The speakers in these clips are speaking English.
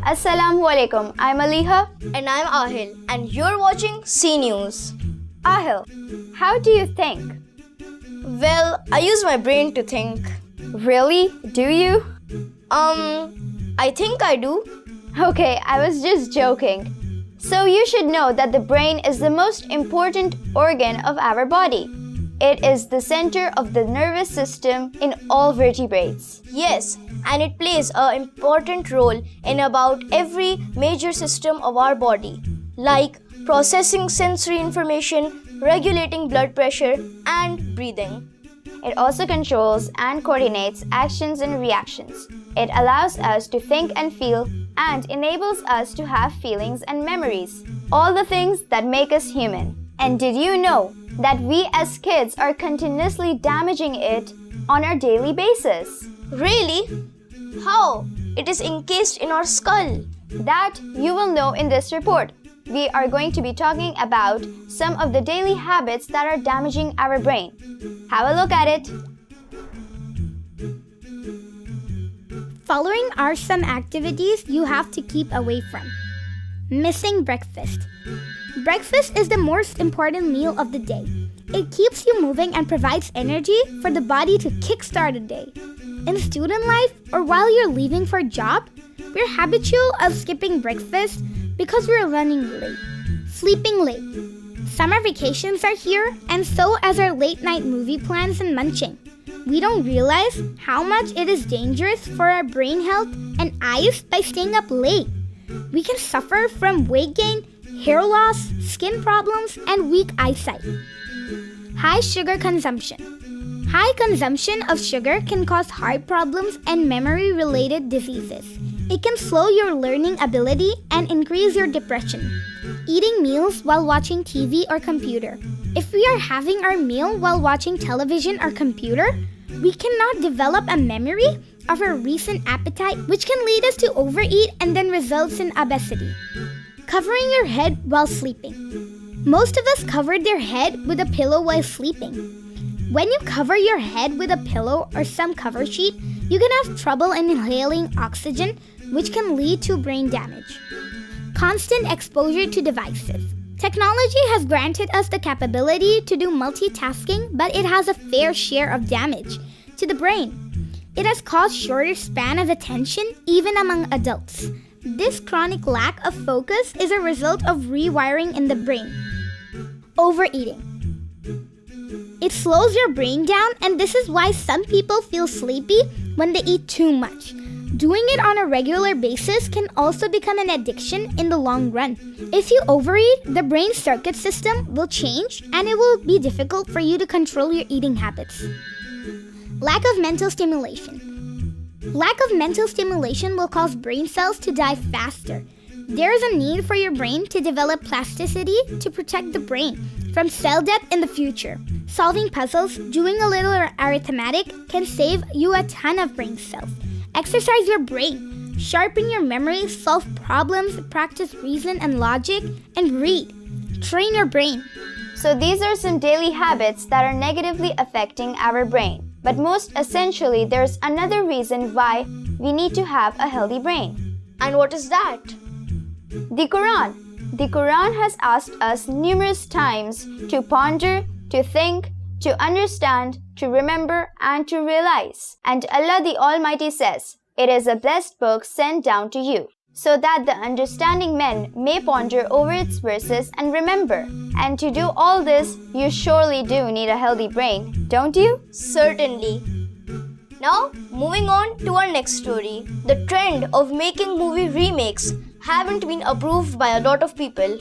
Assalamu alaikum. I'm Aliha. And I'm Ahil, and you're watching C News. Ahil, how do you think? Well, I use my brain to think. Really? Do you? I think I do. Okay, I was just joking. So you should know that the brain is the most important organ of our body. It is the center of the nervous system in all vertebrates. Yes, and it plays an important role in about every major system of our body, like processing sensory information, regulating blood pressure, and breathing. It also controls and coordinates actions and reactions. It allows us to think and feel and enables us to have feelings and memories. All the things that make us human. And did you know that we as kids are continuously damaging it on our daily basis? Really? How? It is encased in our skull. That you will know in this report. We are going to be talking about some of the daily habits that are damaging our brain. Have a look at it. Following are some activities you have to keep away from. Missing breakfast. Breakfast is the most important meal of the day. It keeps you moving and provides energy for the body to kickstart a day. In student life or while you're leaving for a job, we're habitual of skipping breakfast because we're running late. Sleeping late. Summer vacations are here, and so as our late night movie plans and munching. We don't realize how much it is dangerous for our brain health and eyes by staying up late. We can suffer from weight gain, hair loss, skin problems, and weak eyesight. High sugar consumption. High consumption of sugar can cause heart problems and memory-related diseases. It can slow your learning ability and increase your depression. Eating meals while watching TV or computer. If we are having our meal while watching television or computer, we cannot develop a memory of our recent appetite, which can lead us to overeat and then results in obesity. Covering your head while sleeping. Most of us cover their head with a pillow while sleeping. When you cover your head with a pillow or some cover sheet, you can have trouble in inhaling oxygen, which can lead to brain damage. Constant exposure to devices. Technology has granted us the capability to do multitasking, but it has a fair share of damage to the brain. It has caused shorter span of attention even among adults. This chronic lack of focus is a result of rewiring in the brain. Overeating. It slows your brain down, and this is why some people feel sleepy when they eat too much. Doing it on a regular basis can also become an addiction in the long run. If you overeat, the brain circuit system will change and it will be difficult for you to control your eating habits. Lack of mental stimulation. Lack of mental stimulation will cause brain cells to die faster. There is a need for your brain to develop plasticity to protect the brain from cell death in the future. Solving puzzles, doing a little arithmetic can save you a ton of brain cells. Exercise your brain, sharpen your memory, solve problems, practice reason and logic, and read. Train your brain. So these are some daily habits that are negatively affecting our brain. But most essentially, there's another reason why we need to have a healthy brain. And what is that? The Quran. The Quran has asked us numerous times to ponder, to think, to understand, to remember, and to realize. And Allah the Almighty says, "It is a blessed book sent down to you, so that the understanding men may ponder over its verses and remember." And to do all this, you surely do need a healthy brain, don't you? Certainly. Now, moving on to our next story. The trend of making movie remakes haven't been approved by a lot of people.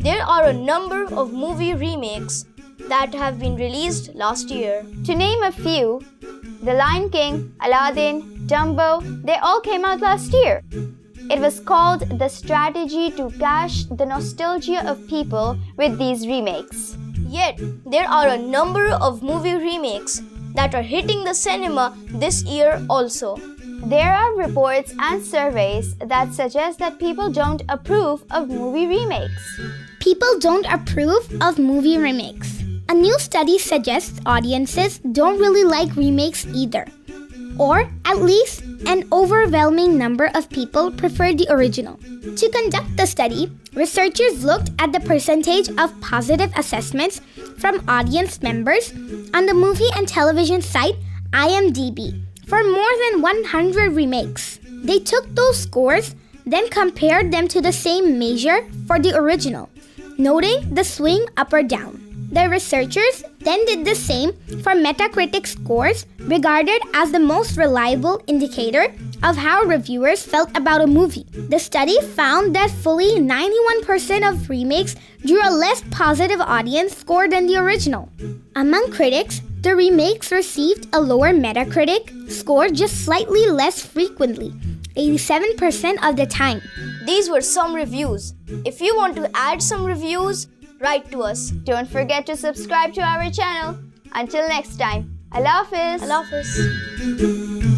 There are a number of movie remakes that have been released last year. To name a few, The Lion King, Aladdin, Dumbo, they all came out last year. It was called the strategy to cash the nostalgia of people with these remakes. Yet, there are a number of movie remakes that are hitting the cinema this year also. There are reports and surveys that suggest that people don't approve of movie remakes. People don't approve of movie remakes. A new study suggests audiences don't really like remakes either. Or at least an overwhelming number of people preferred the original. To conduct the study, researchers looked at the percentage of positive assessments from audience members on the movie and television site IMDb for more than 100 remakes. They took those scores, then compared them to the same measure for the original, noting the swing up or down. The researchers then did the same for Metacritic scores, regarded as the most reliable indicator of how reviewers felt about a movie. The study found that fully 91% of remakes drew a less positive audience score than the original. Among critics, the remakes received a lower Metacritic score just slightly less frequently, 87% of the time. These were some reviews. If you want to add some reviews, write to us. Don't forget to subscribe to our channel. Until next time, Allah Hafiz. Allah Hafiz.